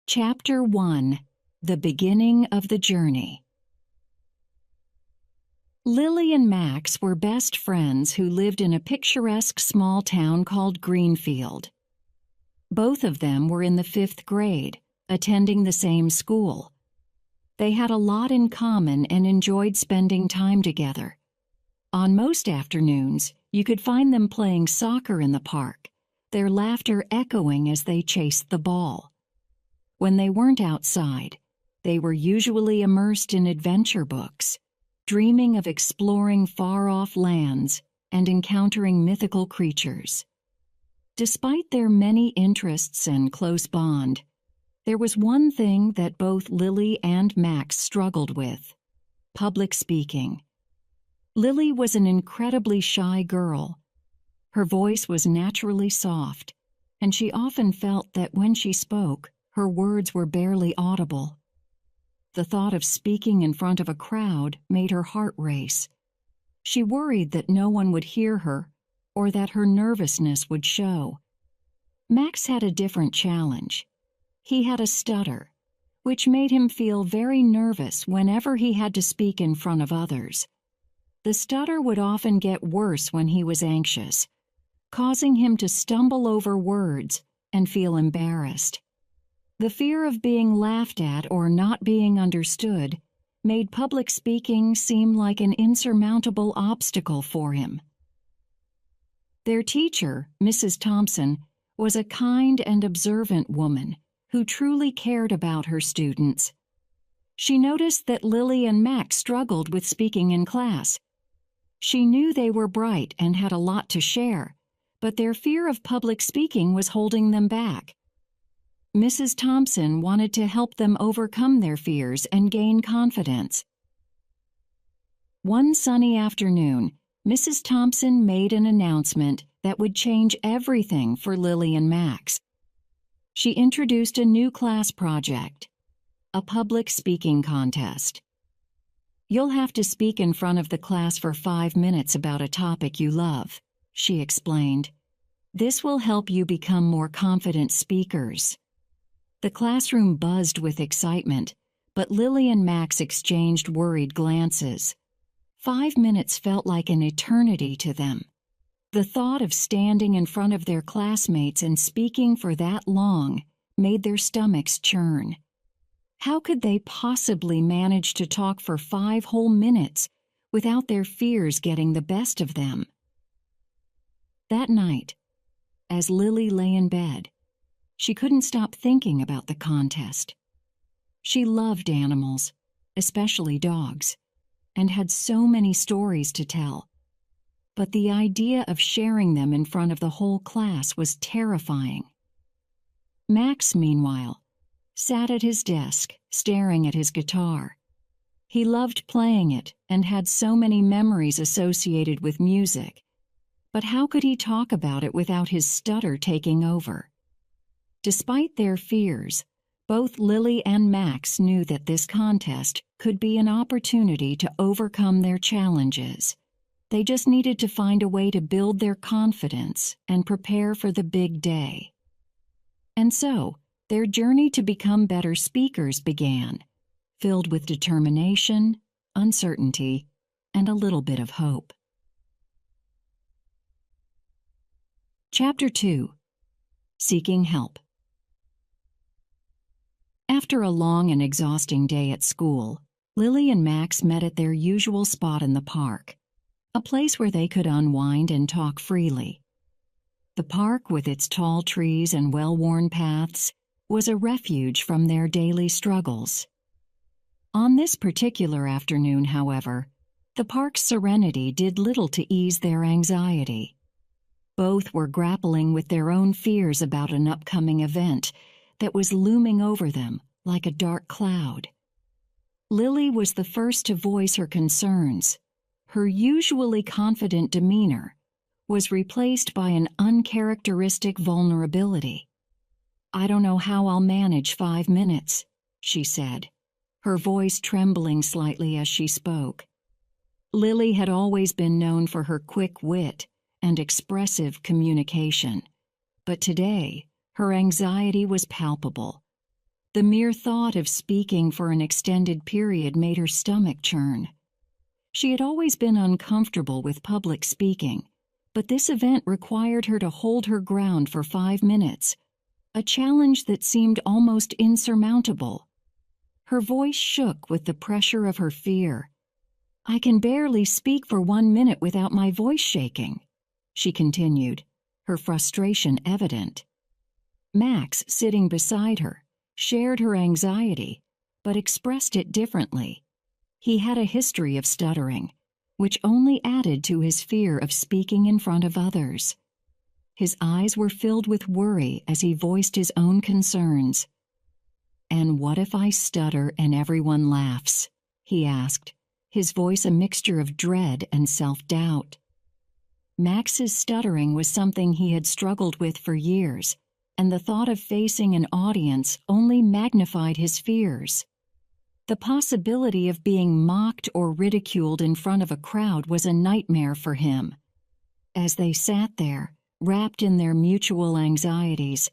Chapter 1: The Beginning of the Journey. Lily and Max were best friends who lived in a picturesque small town called Greenfield. Both of them were in the 5th grade, attending the same school. They had a lot in common and enjoyed spending time together. On most afternoons, you could find them playing soccer in the park, their laughter echoing as they chased the ball. When they weren't outside, they were usually immersed in adventure books, dreaming of exploring far-off lands and encountering mythical creatures. Despite their many interests and close bond, there was one thing that both Lily and Max struggled with: public speaking. Lily was an incredibly shy girl. Her voice was naturally soft, and she often felt that when she spoke, her words were barely audible. The thought of speaking in front of a crowd made her heart race. She worried that no one would hear her or that her nervousness would show. Max had a different challenge. He had a stutter, which made him feel very nervous whenever he had to speak in front of others. The stutter would often get worse when he was anxious, causing him to stumble over words and feel embarrassed. The fear of being laughed at or not being understood made public speaking seem like an insurmountable obstacle for him. Their teacher, Mrs. Thompson, was a kind and observant woman who truly cared about her students. She noticed that Lily and Max struggled with speaking in class. She knew they were bright and had a lot to share, but their fear of public speaking was holding them back. Mrs. Thompson wanted to help them overcome their fears and gain confidence. One sunny afternoon, Mrs. Thompson made an announcement that would change everything for Lily and Max. She introduced a new class project, a public speaking contest. "You'll have to speak in front of the class for 5 minutes about a topic you love," she explained. "This will help you become more confident speakers." The classroom buzzed with excitement, but Lily and Max exchanged worried glances. 5 minutes felt like an eternity to them. The thought of standing in front of their classmates and speaking for that long made their stomachs churn. How could they possibly manage to talk for 5 whole minutes without their fears getting the best of them? That night, as Lily lay in bed, she couldn't stop thinking about the contest. She loved animals, especially dogs, and had so many stories to tell. But the idea of sharing them in front of the whole class was terrifying. Max, meanwhile, sat at his desk, staring at his guitar. He loved playing it and had so many memories associated with music. But how could he talk about it without his stutter taking over? Despite their fears, both Lily and Max knew that this contest could be an opportunity to overcome their challenges. They just needed to find a way to build their confidence and prepare for the big day. And so, their journey to become better speakers began, filled with determination, uncertainty, and a little bit of hope. Chapter 2: Seeking Help. After a long and exhausting day at school, Lily and Max met at their usual spot in the park, a place where they could unwind and talk freely. The park, with its tall trees and well-worn paths, was a refuge from their daily struggles. On this particular afternoon, however, the park's serenity did little to ease their anxiety. Both were grappling with their own fears about an upcoming event that was looming over them like a dark cloud. Lily was the first to voice her concerns. Her usually confident demeanor was replaced by an uncharacteristic vulnerability. "I don't know how I'll manage 5 minutes," she said, her voice trembling slightly as she spoke. Lily had always been known for her quick wit and expressive communication, but today her anxiety was palpable. The mere thought of speaking for an extended period made her stomach churn. She had always been uncomfortable with public speaking, but this event required her to hold her ground for 5 minutes, a challenge that seemed almost insurmountable. Her voice shook with the pressure of her fear. "I can barely speak for 1 minute without my voice shaking," she continued, her frustration evident. Max, sitting beside her, shared her anxiety, but expressed it differently. He had a history of stuttering, which only added to his fear of speaking in front of others. His eyes were filled with worry as he voiced his own concerns. "And what if I stutter and everyone laughs?" he asked, his voice a mixture of dread and self-doubt. Max's stuttering was something he had struggled with for years, and the thought of facing an audience only magnified his fears. The possibility of being mocked or ridiculed in front of a crowd was a nightmare for him. As they sat there, wrapped in their mutual anxieties,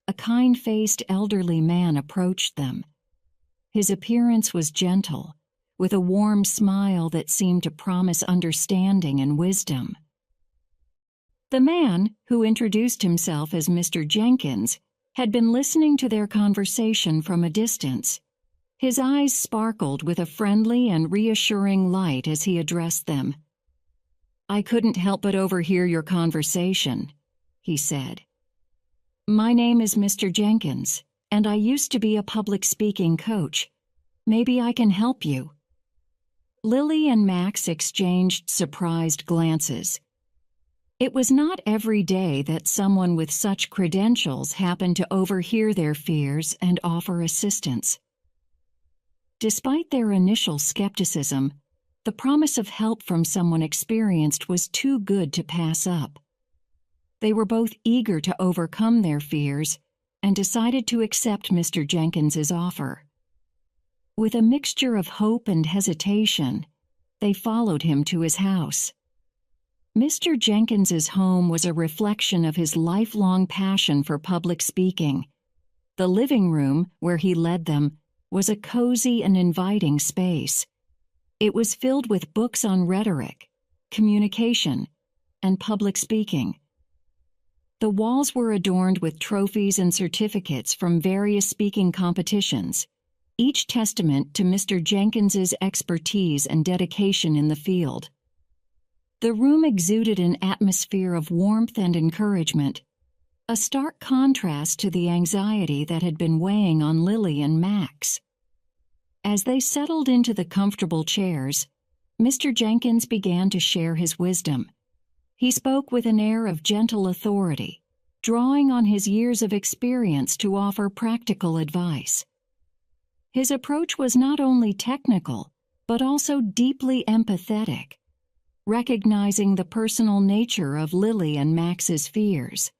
a kind-faced elderly man approached them. His appearance was gentle, with a warm smile that seemed to promise understanding and wisdom. The man, who introduced himself as Mr. Jenkins, had been listening to their conversation from a distance. His eyes sparkled with a friendly and reassuring light as he addressed them. "I couldn't help but overhear your conversation," he said. "My name is Mr. Jenkins, and I used to be a public speaking coach. Maybe I can help you." Lily and Max exchanged surprised glances. It was not every day that someone with such credentials happened to overhear their fears and offer assistance. Despite their initial skepticism, the promise of help from someone experienced was too good to pass up. They were both eager to overcome their fears and decided to accept Mr. Jenkins's offer. With a mixture of hope and hesitation, they followed him to his house. Mr. Jenkins's home was a reflection of his lifelong passion for public speaking. The living room, where he led them, was a cozy and inviting space. It was filled with books on rhetoric, communication, and public speaking. The walls were adorned with trophies and certificates from various speaking competitions, each testament to Mr. Jenkins's expertise and dedication in the field. The room exuded an atmosphere of warmth and encouragement, a stark contrast to the anxiety that had been weighing on Lily and Max. As they settled into the comfortable chairs, Mr. Jenkins began to share his wisdom. He spoke with an air of gentle authority, drawing on his years of experience to offer practical advice. His approach was not only technical, but also deeply empathetic, recognizing the personal nature of Lily and Max's fears.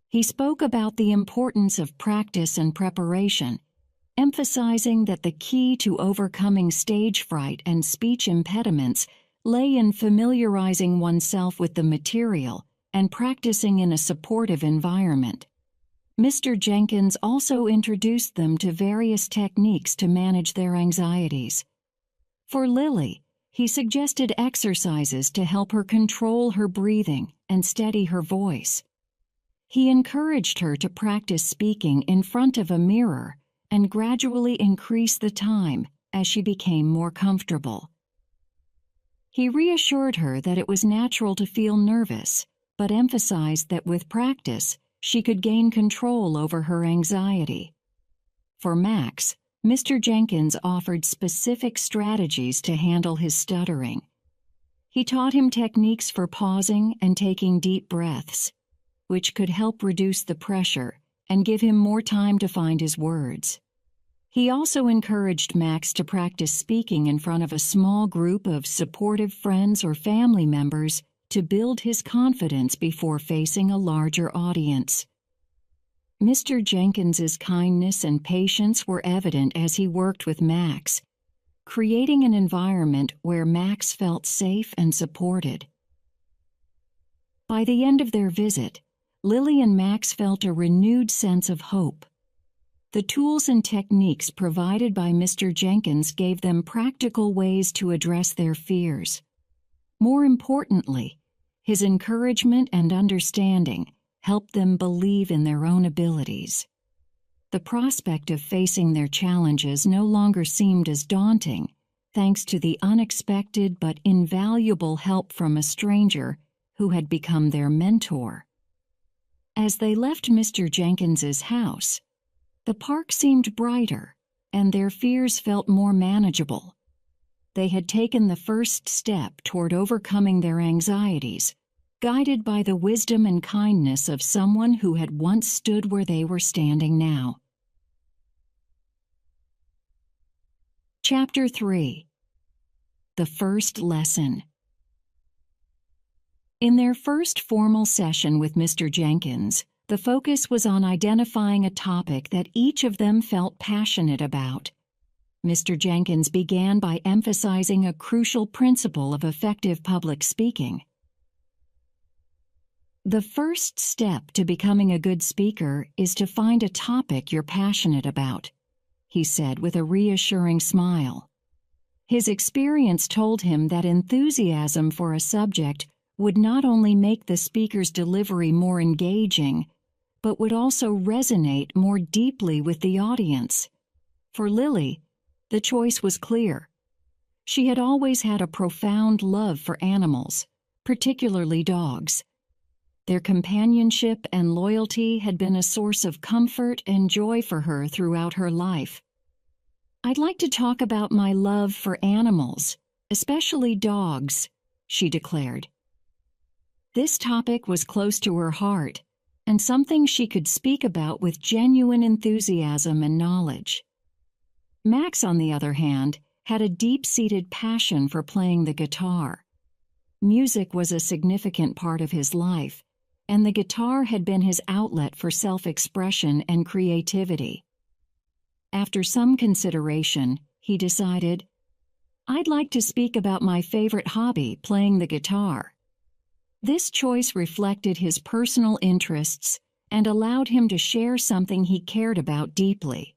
He spoke about the importance of practice and preparation, emphasizing that the key to overcoming stage fright and speech impediments lay in familiarizing oneself with the material and practicing in a supportive environment. Mr. Jenkins also introduced them to various techniques to manage their anxieties. For Lily, he suggested exercises to help her control her breathing and steady her voice. He encouraged her to practice speaking in front of a mirror and gradually increase the time as she became more comfortable. He reassured her that it was natural to feel nervous, but emphasized that with practice, she could gain control over her anxiety. For Max, Mr. Jenkins offered specific strategies to handle his stuttering. He taught him techniques for pausing and taking deep breaths, which could help reduce the pressure and give him more time to find his words. He also encouraged Max to practice speaking in front of a small group of supportive friends or family members to build his confidence before facing a larger audience. Mr. Jenkins's kindness and patience were evident as he worked with Max, creating an environment where Max felt safe and supported. By the end of their visit, Lily and Max felt a renewed sense of hope. The tools and techniques provided by Mr. Jenkins gave them practical ways to address their fears. More importantly, his encouragement and understanding helped them believe in their own abilities. The prospect of facing their challenges no longer seemed as daunting, thanks to the unexpected but invaluable help from a stranger who had become their mentor. As they left Mr. Jenkins's house, the park seemed brighter, and their fears felt more manageable. They had taken the first step toward overcoming their anxieties, guided by the wisdom and kindness of someone who had once stood where they were standing now. Chapter 3. The First Lesson. In their first formal session with Mr. Jenkins, the focus was on identifying a topic that each of them felt passionate about. Mr. Jenkins began by emphasizing a crucial principle of effective public speaking. The first step to becoming a good speaker is to find a topic you're passionate about, he said with a reassuring smile. His experience told him that enthusiasm for a subject would not only make the speaker's delivery more engaging, but would also resonate more deeply with the audience. For Lily, the choice was clear. She had always had a profound love for animals, particularly dogs. Their companionship and loyalty had been a source of comfort and joy for her throughout her life. "I'd like to talk about my love for animals, especially dogs," she declared. This topic was close to her heart, and something she could speak about with genuine enthusiasm and knowledge. Max, on the other hand, had a deep-seated passion for playing the guitar. Music was a significant part of his life, and the guitar had been his outlet for self-expression and creativity. After some consideration, he decided, "I'd like to speak about my favorite hobby, playing the guitar." This choice reflected his personal interests and allowed him to share something he cared about deeply.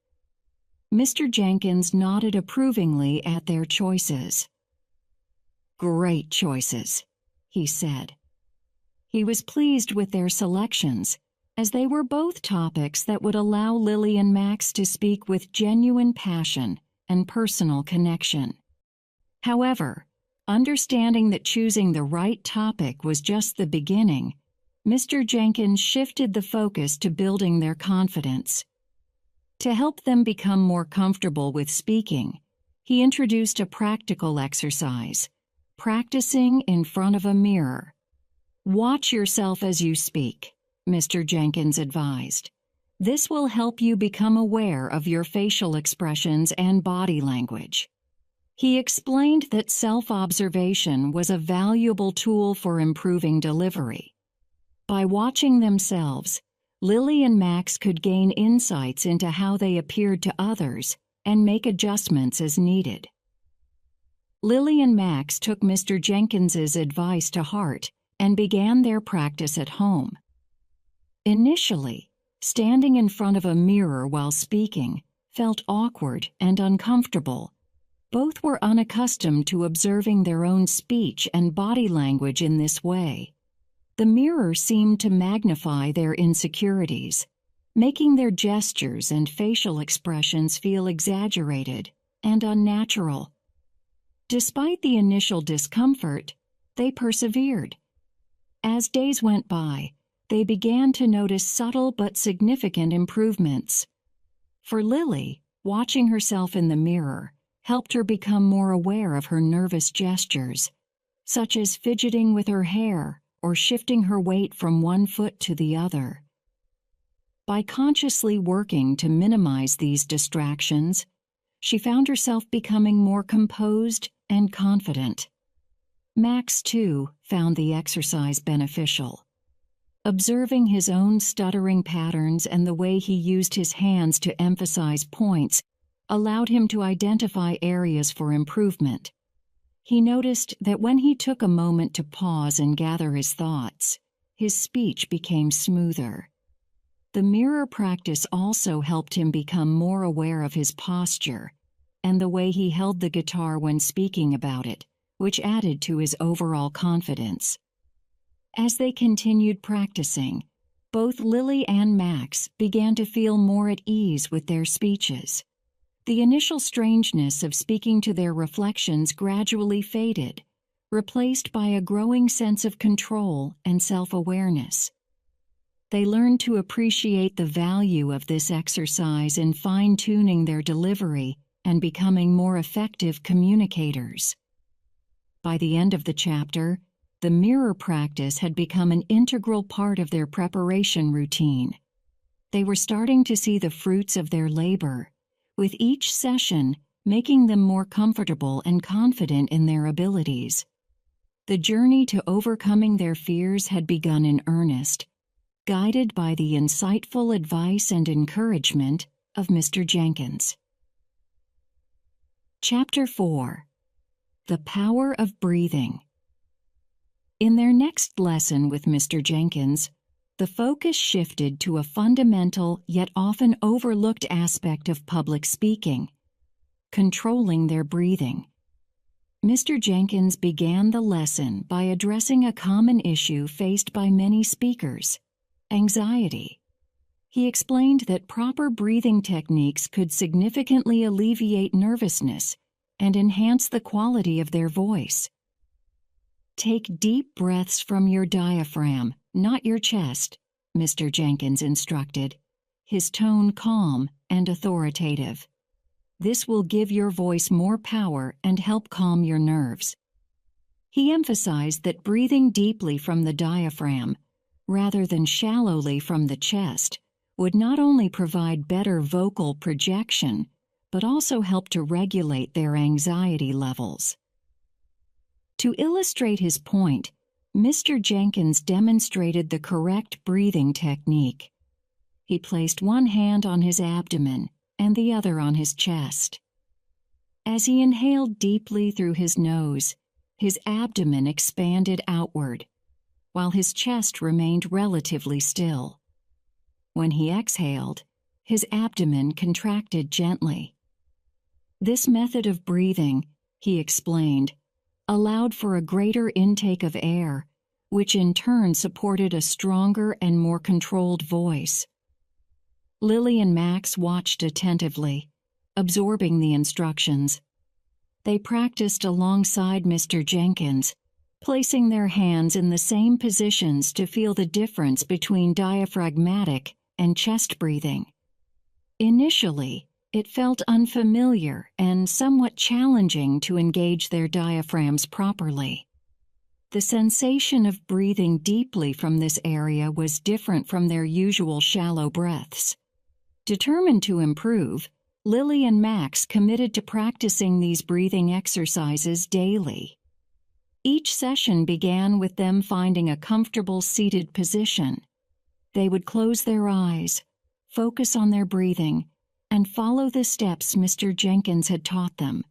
Mr. Jenkins nodded approvingly at their choices. "Great choices," he said. He was pleased with their selections, as they were both topics that would allow Lily and Max to speak with genuine passion and personal connection. However, understanding that choosing the right topic was just the beginning, Mr. Jenkins shifted the focus to building their confidence. To help them become more comfortable with speaking, he introduced a practical exercise, practicing in front of a mirror. "Watch yourself as you speak," Mr. Jenkins advised. "This will help you become aware of your facial expressions and body language." He explained that self-observation was a valuable tool for improving delivery. By watching themselves, Lily and Max could gain insights into how they appeared to others and make adjustments as needed. Lily and Max took Mr. Jenkins's advice to heart and began their practice at home. Initially, standing in front of a mirror while speaking felt awkward and uncomfortable. Both were unaccustomed to observing their own speech and body language in this way. The mirror seemed to magnify their insecurities, making their gestures and facial expressions feel exaggerated and unnatural. Despite the initial discomfort, they persevered. As days went by, they began to notice subtle but significant improvements. For Lily, watching herself in the mirror helped her become more aware of her nervous gestures, such as fidgeting with her hair or shifting her weight from one foot to the other. By consciously working to minimize these distractions, she found herself becoming more composed and confident. Max, too, found the exercise beneficial. Observing his own stuttering patterns and the way he used his hands to emphasize points allowed him to identify areas for improvement. He noticed that when he took a moment to pause and gather his thoughts, his speech became smoother. The mirror practice also helped him become more aware of his posture and the way he held the guitar when speaking about it, which added to his overall confidence. As they continued practicing, both Lily and Max began to feel more at ease with their speeches. The initial strangeness of speaking to their reflections gradually faded, replaced by a growing sense of control and self-awareness. They learned to appreciate the value of this exercise in fine-tuning their delivery and becoming more effective communicators. By the end of the chapter, the mirror practice had become an integral part of their preparation routine. They were starting to see the fruits of their labor, with each session making them more comfortable and confident in their abilities. The journey to overcoming their fears had begun in earnest, guided by the insightful advice and encouragement of Mr. Jenkins. Chapter 4. The Power of Breathing. In their next lesson with Mr. Jenkins, the focus shifted to a fundamental yet often overlooked aspect of public speaking: controlling their breathing. Mr. Jenkins began the lesson by addressing a common issue faced by many speakers: anxiety. He explained that proper breathing techniques could significantly alleviate nervousness and enhance the quality of their voice. Take deep breaths from your diaphragm, not your chest, Mr. Jenkins instructed, his tone calm and authoritative. This will give your voice more power and help calm your nerves. He emphasized that breathing deeply from the diaphragm, rather than shallowly from the chest, would not only provide better vocal projection, but also help to regulate their anxiety levels. To illustrate his point, Mr. Jenkins demonstrated the correct breathing technique. He placed one hand on his abdomen and the other on his chest. As he inhaled deeply through his nose, his abdomen expanded outward, while his chest remained relatively still. When he exhaled, his abdomen contracted gently. This method of breathing, he explained, allowed for a greater intake of air, which in turn supported a stronger and more controlled voice. Lily and Max watched attentively, absorbing the instructions. They practiced alongside Mr. Jenkins, placing their hands in the same positions to feel the difference between diaphragmatic and chest breathing. Initially, it felt unfamiliar and somewhat challenging to engage their diaphragms properly. The sensation of breathing deeply from this area was different from their usual shallow breaths. Determined to improve, Lily and Max committed to practicing these breathing exercises daily. Each session began with them finding a comfortable seated position. They would close their eyes, focus on their breathing, and follow the steps Mr. Jenkins had taught them.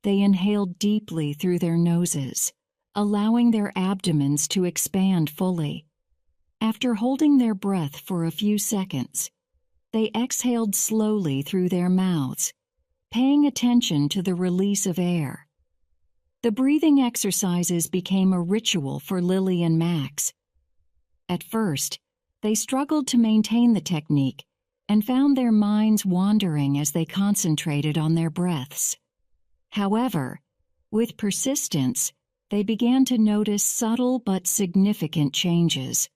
They inhaled deeply through their noses, allowing their abdomens to expand fully. After holding their breath for a few seconds, they exhaled slowly through their mouths, paying attention to the release of air. The breathing exercises became a ritual for Lily and Max. At first, they struggled to maintain the technique and found their minds wandering as they concentrated on their breaths. However, with persistence, they began to notice subtle but significant changes.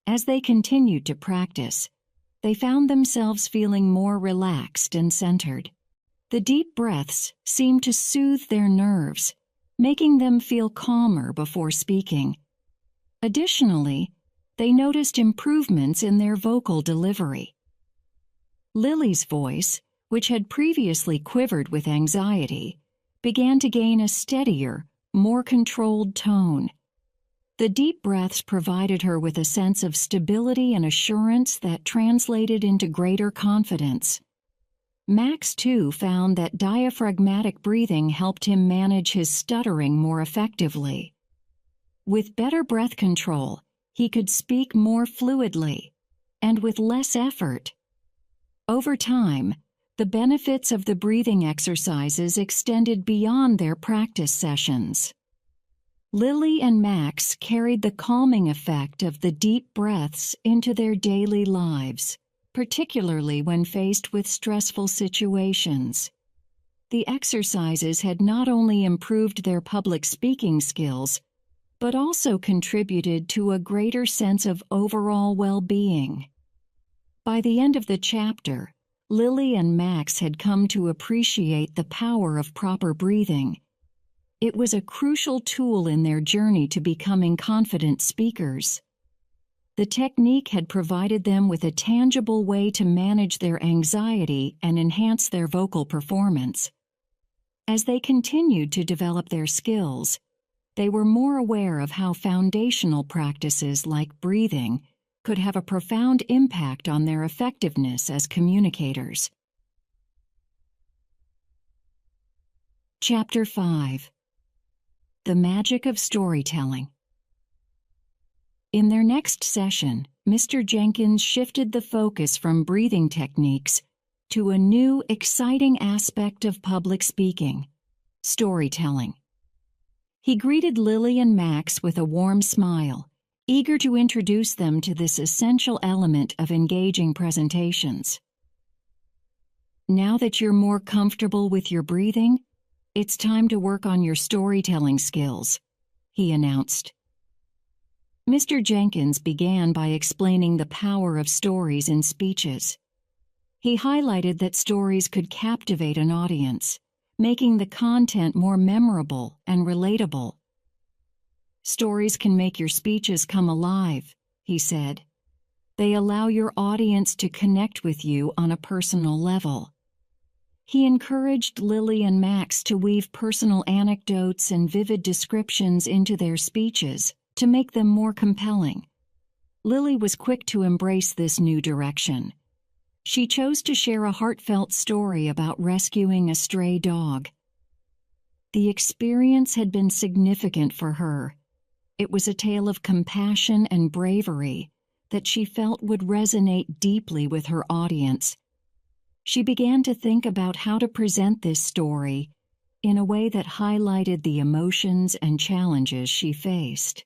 As they continued to practice, they found themselves feeling more relaxed and centered. The deep breaths seemed to soothe their nerves, making them feel calmer before speaking. Additionally, they noticed improvements in their vocal delivery. Lily's voice, which had previously quivered with anxiety, began to gain a steadier, more controlled tone. The deep breaths provided her with a sense of stability and assurance that translated into greater confidence. Max, too, found that diaphragmatic breathing helped him manage his stuttering more effectively. With better breath control, he could speak more fluidly. and with less effort. Over time, the benefits of the breathing exercises extended beyond their practice sessions. Lily and Max carried the calming effect of the deep breaths into their daily lives, particularly when faced with stressful situations. The exercises had not only improved their public speaking skills, but also contributed to a greater sense of overall well-being. By the end of the chapter, Lily and Max had come to appreciate the power of proper breathing. It was a crucial tool in their journey to becoming confident speakers. The technique had provided them with a tangible way to manage their anxiety and enhance their vocal performance. As they continued to develop their skills, they were more aware of how foundational practices like breathing could have a profound impact on their effectiveness as communicators. Chapter 5. The Magic of Storytelling. In their next session, Mr. Jenkins shifted the focus from breathing techniques to a new, exciting aspect of public speaking: storytelling. He greeted Lily and Max with a warm smile, eager to introduce them to this essential element of engaging presentations. Now that you're more comfortable with your breathing, it's time to work on your storytelling skills, he announced. Mr. Jenkins began by explaining the power of stories in speeches. He highlighted that stories could captivate an audience, making the content more memorable and relatable. Stories can make your speeches come alive, he said. They allow your audience to connect with you on a personal level. He encouraged Lily and Max to weave personal anecdotes and vivid descriptions into their speeches to make them more compelling. Lily was quick to embrace this new direction. She chose to share a heartfelt story about rescuing a stray dog. The experience had been significant for her. It was a tale of compassion and bravery that she felt would resonate deeply with her audience. She began to think about how to present this story in a way that highlighted the emotions and challenges she faced.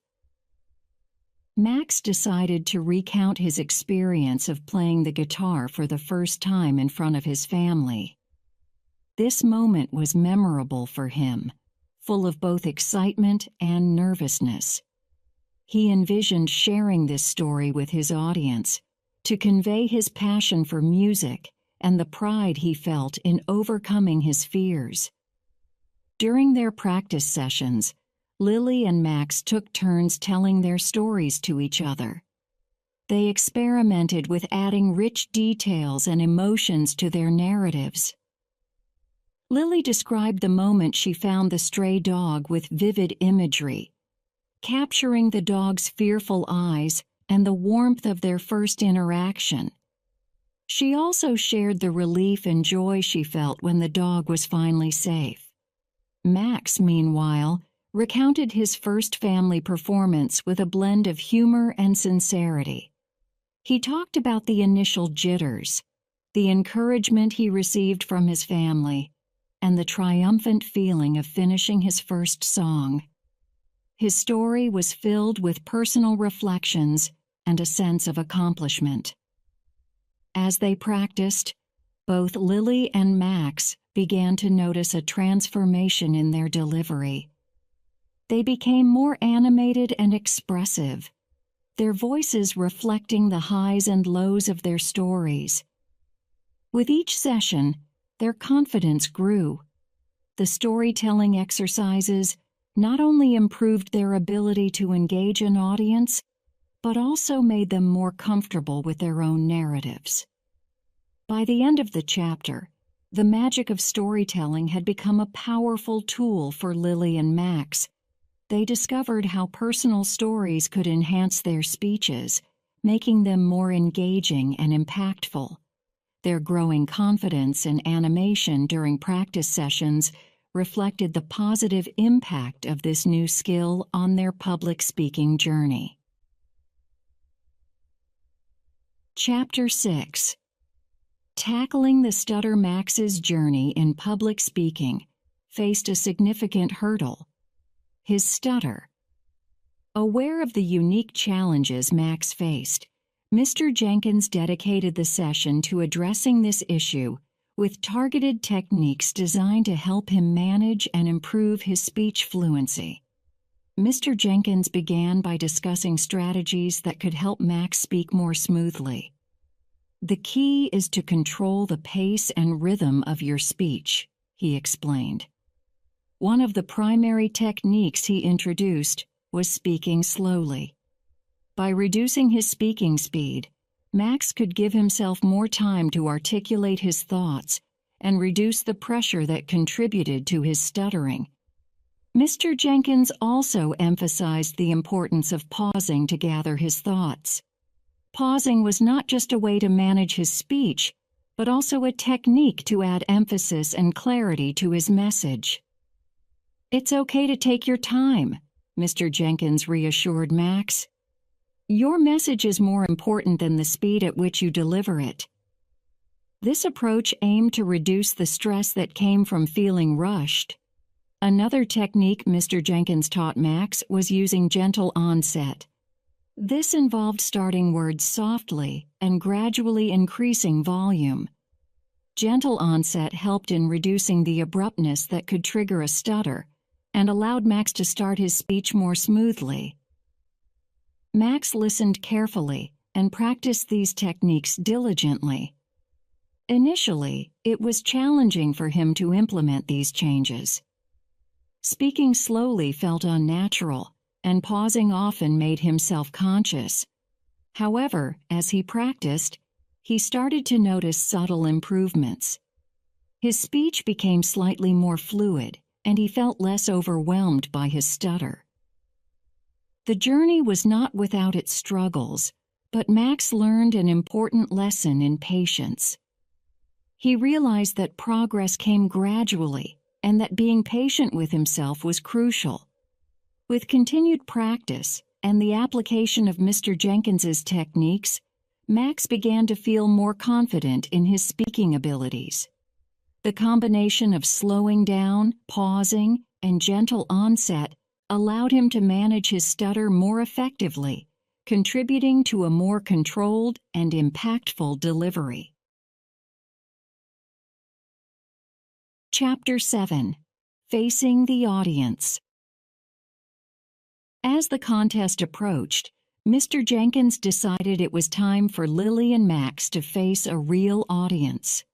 Max decided to recount his experience of playing the guitar for the first time in front of his family. This moment was memorable for him, full of both excitement and nervousness. He envisioned sharing this story with his audience to convey his passion for music and the pride he felt in overcoming his fears. During their practice sessions, Lily and Max took turns telling their stories to each other. They experimented with adding rich details and emotions to their narratives. Lily described the moment she found the stray dog with vivid imagery, capturing the dog's fearful eyes and the warmth of their first interaction. She also shared the relief and joy she felt when the dog was finally safe. Max, meanwhile, recounted his first family performance with a blend of humor and sincerity. He talked about the initial jitters, the encouragement he received from his family, and the triumphant feeling of finishing his first song. His story was filled with personal reflections and a sense of accomplishment. As they practiced, both Lily and Max began to notice a transformation in their delivery. They became more animated and expressive, their voices reflecting the highs and lows of their stories. With each session, their confidence grew. The storytelling exercises not only improved their ability to engage an audience, but also made them more comfortable with their own narratives. By the end of the chapter, the magic of storytelling had become a powerful tool for Lily and Max. They discovered how personal stories could enhance their speeches, making them more engaging and impactful. Their growing confidence and animation during practice sessions reflected the positive impact of this new skill on their public speaking journey. Chapter 6. Tackling the stutter. Max's journey in public speaking faced a significant hurdle: his stutter. Aware of the unique challenges Max faced, Mr. Jenkins dedicated the session to addressing this issue with targeted techniques designed to help him manage and improve his speech fluency. Mr. Jenkins began by discussing strategies that could help Max speak more smoothly. "The key is to control the pace and rhythm of your speech," he explained. One of the primary techniques he introduced was speaking slowly. By reducing his speaking speed, Max could give himself more time to articulate his thoughts and reduce the pressure that contributed to his stuttering. Mr. Jenkins also emphasized the importance of pausing to gather his thoughts. Pausing was not just a way to manage his speech, but also a technique to add emphasis and clarity to his message. "It's okay to take your time," Mr. Jenkins reassured Max. "Your message is more important than the speed at which you deliver it." This approach aimed to reduce the stress that came from feeling rushed. Another technique Mr. Jenkins taught Max was using gentle onset. This involved starting words softly and gradually increasing volume. Gentle onset helped in reducing the abruptness that could trigger a stutter and allowed Max to start his speech more smoothly. Max listened carefully and practiced these techniques diligently. Initially, it was challenging for him to implement these changes. Speaking slowly felt unnatural, and pausing often made him self-conscious. However, as he practiced, he started to notice subtle improvements. His speech became slightly more fluid, and he felt less overwhelmed by his stutter. The journey was not without its struggles, but Max learned an important lesson in patience. He realized that progress came gradually and that being patient with himself was crucial. With continued practice and the application of Mr. Jenkins's techniques, Max began to feel more confident in his speaking abilities. The combination of slowing down, pausing, and gentle onset allowed him to manage his stutter more effectively, contributing to a more controlled and impactful delivery. Chapter 7. Facing the Audience. As the contest approached, Mr. Jenkins decided it was time for Lily and Max to face a real audience.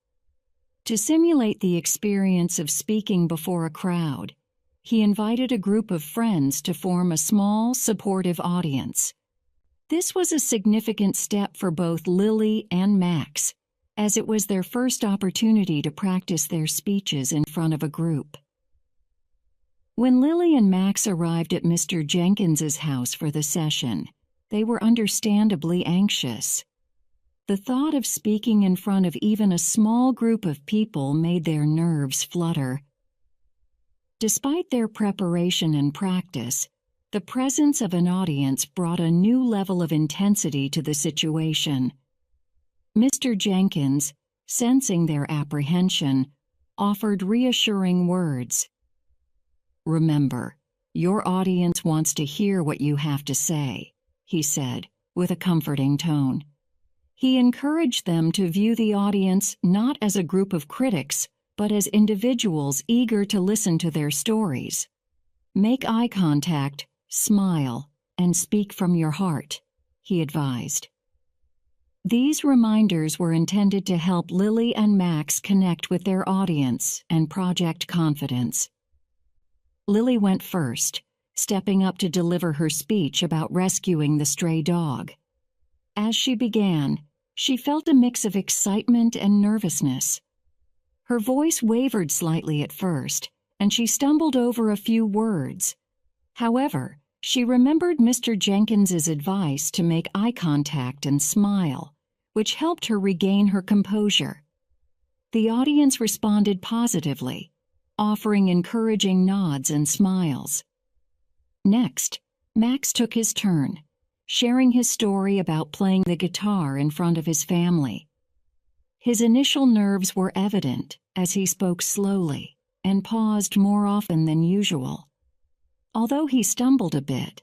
To simulate the experience of speaking before a crowd, he invited a group of friends to form a small, supportive audience. This was a significant step for both Lily and Max, as it was their first opportunity to practice their speeches in front of a group. When Lily and Max arrived at Mr. Jenkins's house for the session, they were understandably anxious. The thought of speaking in front of even a small group of people made their nerves flutter. Despite their preparation and practice, the presence of an audience brought a new level of intensity to the situation. Mr. Jenkins, sensing their apprehension, offered reassuring words. "Remember, your audience wants to hear what you have to say," he said, with a comforting tone. He encouraged them to view the audience not as a group of critics, but as individuals eager to listen to their stories. "Make eye contact, smile, and speak from your heart," he advised. These reminders were intended to help Lily and Max connect with their audience and project confidence. Lily went first, stepping up to deliver her speech about rescuing the stray dog. As she began, she felt a mix of excitement and nervousness. Her voice wavered slightly at first, and she stumbled over a few words. However, she remembered Mr. Jenkins's advice to make eye contact and smile, which helped her regain her composure. The audience responded positively, offering encouraging nods and smiles. Next, Max took his turn. sharing his story about playing the guitar in front of his family. His initial nerves were evident as he spoke slowly and paused more often than usual. Although he stumbled a bit,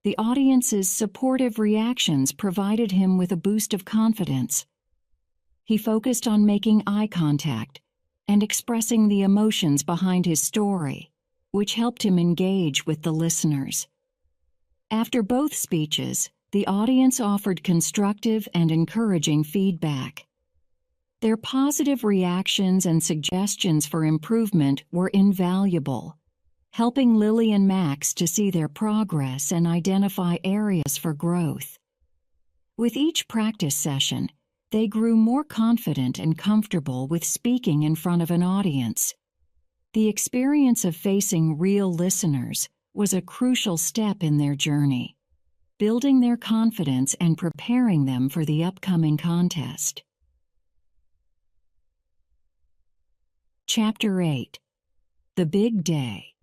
the audience's supportive reactions provided him with a boost of confidence. He focused on making eye contact and expressing the emotions behind his story, which helped him engage with the listeners. After both speeches, the audience offered constructive and encouraging feedback. Their positive reactions and suggestions for improvement were invaluable, helping Lily and Max to see their progress and identify areas for growth. With each practice session, they grew more confident and comfortable with speaking in front of an audience. The experience of facing real listeners was a crucial step in their journey, building their confidence and preparing them for the upcoming contest. Chapter 8. The Big Day.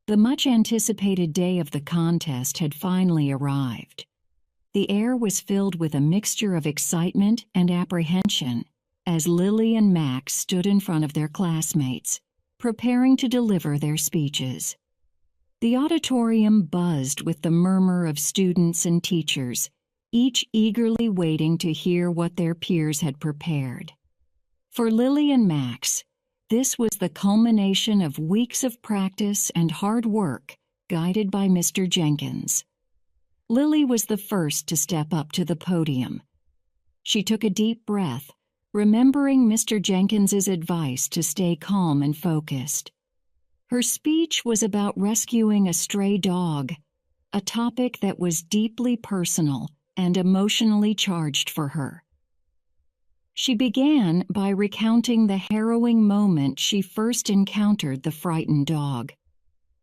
The much-anticipated day of the contest had finally arrived. The air was filled with a mixture of excitement and apprehension as Lily and Max stood in front of their classmates, preparing to deliver their speeches. The auditorium buzzed with the murmur of students and teachers, each eagerly waiting to hear what their peers had prepared. For Lily and Max, this was the culmination of weeks of practice and hard work, guided by Mr. Jenkins. Lily was the first to step up to the podium. She took a deep breath, remembering Mr. Jenkins's advice to stay calm and focused. Her speech was about rescuing a stray dog, a topic that was deeply personal and emotionally charged for her. She began by recounting the harrowing moment she first encountered the frightened dog.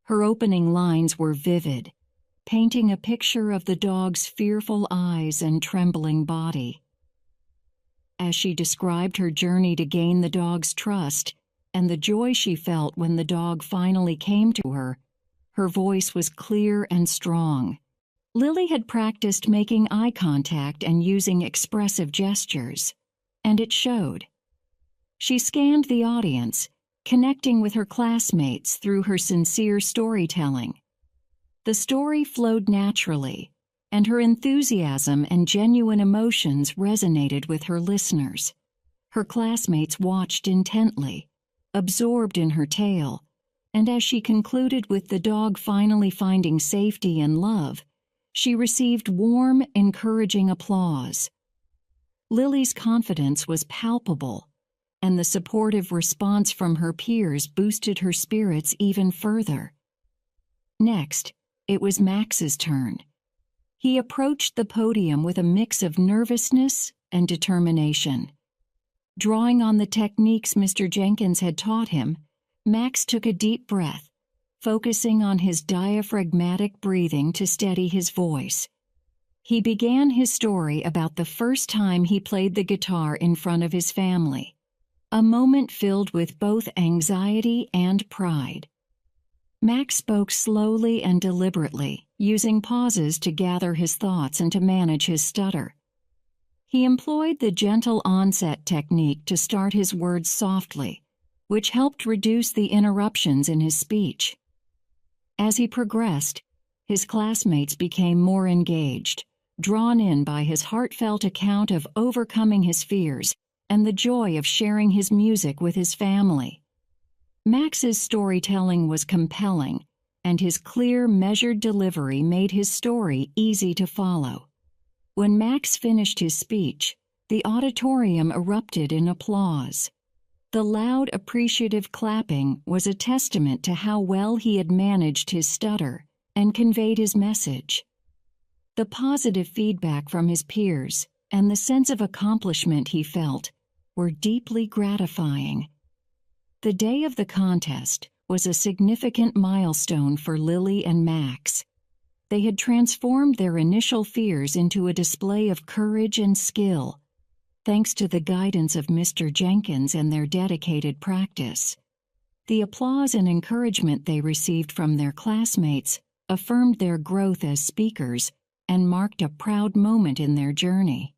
Her opening lines were vivid, painting a picture of the dog's fearful eyes and trembling body. As she described her journey to gain the dog's trust and the joy she felt when the dog finally came to her, her voice was clear and strong. Lily had practiced making eye contact and using expressive gestures, and it showed. She scanned the audience, connecting with her classmates through her sincere storytelling. The story flowed naturally, and her enthusiasm and genuine emotions resonated with her listeners. Her classmates watched intently, absorbed in her tale, and as she concluded with the dog finally finding safety and love, she received warm, encouraging applause. Lily's confidence was palpable, and the supportive response from her peers boosted her spirits even further. Next, it was Max's turn. He approached the podium with a mix of nervousness and determination. Drawing on the techniques Mr. Jenkins had taught him, Max took a deep breath, focusing on his diaphragmatic breathing to steady his voice. He began his story about the first time he played the guitar in front of his family, a moment filled with both anxiety and pride. Max spoke slowly and deliberately, using pauses to gather his thoughts and to manage his stutter. He employed the gentle onset technique to start his words softly, which helped reduce the interruptions in his speech. As he progressed, his classmates became more engaged, drawn in by his heartfelt account of overcoming his fears and the joy of sharing his music with his family. Max's storytelling was compelling, and his clear, measured delivery made his story easy to follow. When Max finished his speech, the auditorium erupted in applause. The loud, appreciative clapping was a testament to how well he had managed his stutter and conveyed his message. The positive feedback from his peers and the sense of accomplishment he felt were deeply gratifying. The day of the contest was a significant milestone for Lily and Max. They had transformed their initial fears into a display of courage and skill, thanks to the guidance of Mr. Jenkins and their dedicated practice. The applause and encouragement they received from their classmates affirmed their growth as speakers, and marked a proud moment in their journey.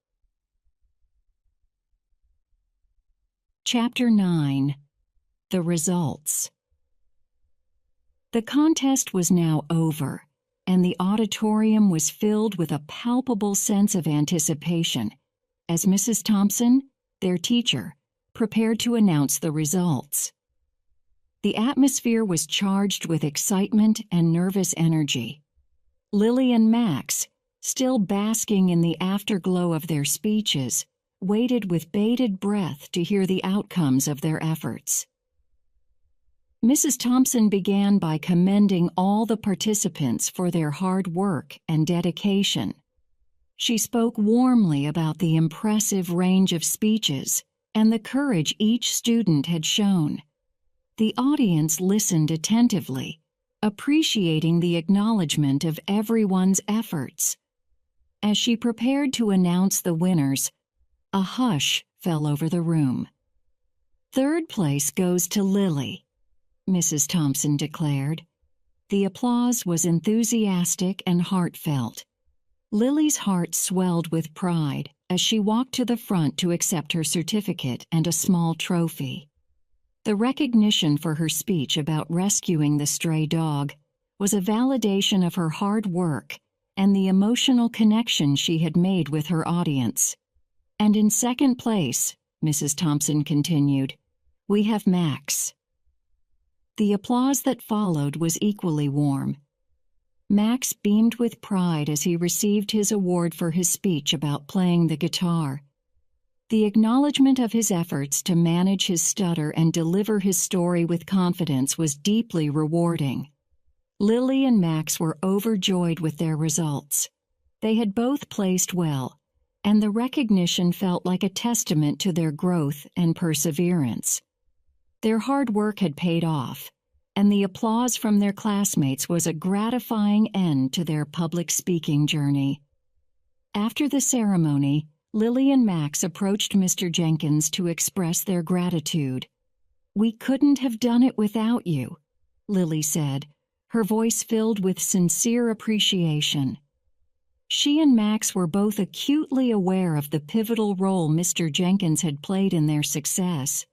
Chapter 9. The Results. The contest was now over, and the auditorium was filled with a palpable sense of anticipation as Mrs. Thompson, their teacher, prepared to announce the results. The atmosphere was charged with excitement and nervous energy. Lily and Max, still basking in the afterglow of their speeches, waited with bated breath to hear the outcomes of their efforts. Mrs. Thompson began by commending all the participants for their hard work and dedication. She spoke warmly about the impressive range of speeches and the courage each student had shown. The audience listened attentively, appreciating the acknowledgement of everyone's efforts. As she prepared to announce the winners, a hush fell over the room. "Third place goes to Lily," Mrs. Thompson declared. The applause was enthusiastic and heartfelt. Lily's heart swelled with pride as she walked to the front to accept her certificate and a small trophy. The recognition for her speech about rescuing the stray dog was a validation of her hard work and the emotional connection she had made with her audience. "And in second place," Mrs. Thompson continued, "we have Max." The applause that followed was equally warm. Max beamed with pride as he received his award for his speech about playing the guitar. The acknowledgement of his efforts to manage his stutter and deliver his story with confidence was deeply rewarding. Lily and Max were overjoyed with their results. They had both placed well, and the recognition felt like a testament to their growth and perseverance. Their hard work had paid off, and the applause from their classmates was a gratifying end to their public speaking journey. After the ceremony, Lily and Max approached Mr. Jenkins to express their gratitude. "We couldn't have done it without you," Lily said, her voice filled with sincere appreciation. She and Max were both acutely aware of the pivotal role Mr. Jenkins had played in their success.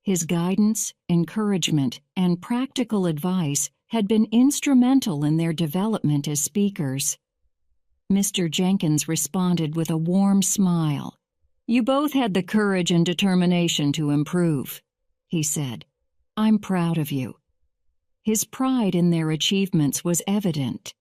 His guidance, encouragement, and practical advice had been instrumental in their development as speakers. Mr. Jenkins responded with a warm smile. "You both had the courage and determination to improve," he said. "I'm proud of you." His pride in their achievements was evident,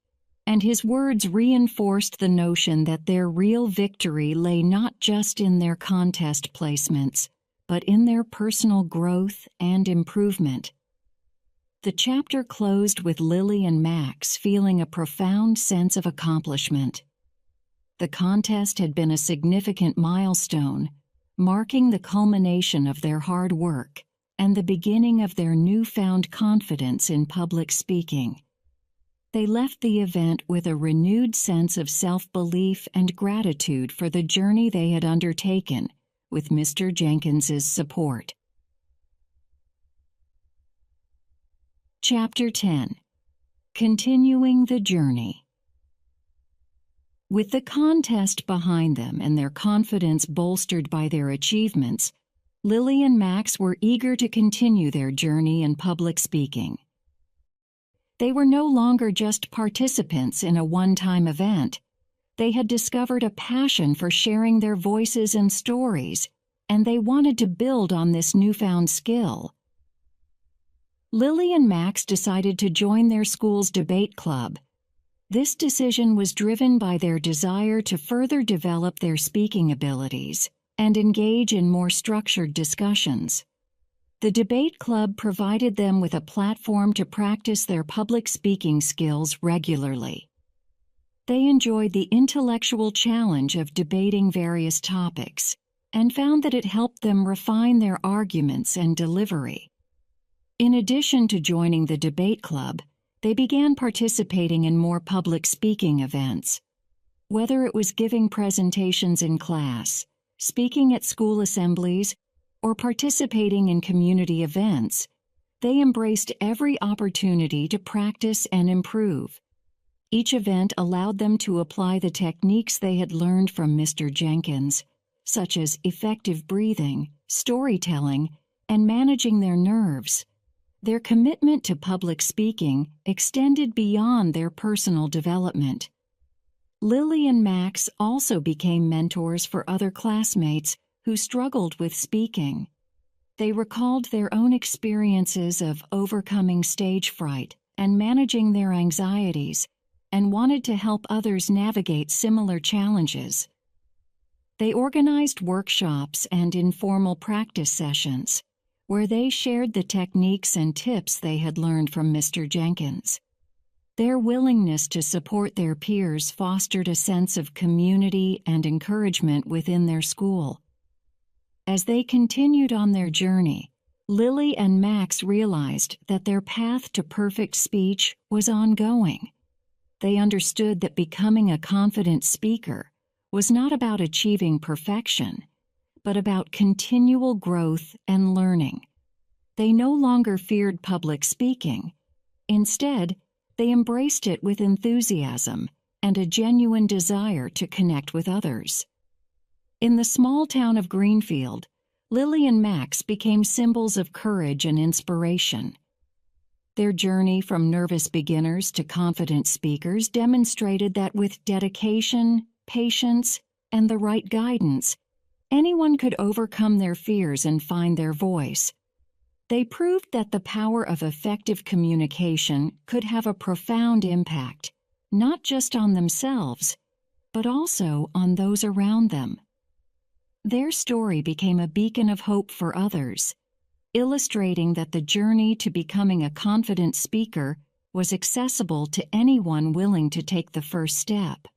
and his words reinforced the notion that their real victory lay not just in their contest placements, but in their personal growth and improvement. The chapter closed with Lily and Max feeling a profound sense of accomplishment. The contest had been a significant milestone, marking the culmination of their hard work and the beginning of their newfound confidence in public speaking. They left the event with a renewed sense of self-belief and gratitude for the journey they had undertaken with Mr. Jenkins's support. Chapter 10. Continuing the Journey. With the contest behind them and their confidence bolstered by their achievements, Lily and Max were eager to continue their journey in public speaking. They were no longer just participants in a one-time event. They had discovered a passion for sharing their voices and stories, and they wanted to build on this newfound skill. Lily and Max decided to join their school's debate club. This decision was driven by their desire to further develop their speaking abilities and engage in more structured discussions. The debate club provided them with a platform to practice their public speaking skills regularly. They enjoyed the intellectual challenge of debating various topics and found that it helped them refine their arguments and delivery. In addition to joining the debate club, they began participating in more public speaking events. Whether it was giving presentations in class, speaking at school assemblies, or participating in community events, they embraced every opportunity to practice and improve, Each event allowed them to apply the techniques they had learned from Mr. Jenkins, such as effective breathing, storytelling, and managing their nerves. Their commitment to public speaking extended beyond their personal development. Lily and Max also became mentors for other classmates who struggled with speaking. They recalled their own experiences of overcoming stage fright and managing their anxieties, and wanted to help others navigate similar challenges. They organized workshops and informal practice sessions, where they shared the techniques and tips they had learned from Mr. Jenkins. Their willingness to support their peers fostered a sense of community and encouragement within their school. As they continued on their journey, Lily and Max realized that their path to perfect speech was ongoing. They understood that becoming a confident speaker was not about achieving perfection, but about continual growth and learning. They no longer feared public speaking. Instead, they embraced it with enthusiasm and a genuine desire to connect with others. In the small town of Greenfield, Lily and Max became symbols of courage and inspiration. Their journey from nervous beginners to confident speakers demonstrated that with dedication, patience, and the right guidance, anyone could overcome their fears and find their voice. They proved that the power of effective communication could have a profound impact, not just on themselves, but also on those around them. Their story became a beacon of hope for others, illustrating that the journey to becoming a confident speaker was accessible to anyone willing to take the first step.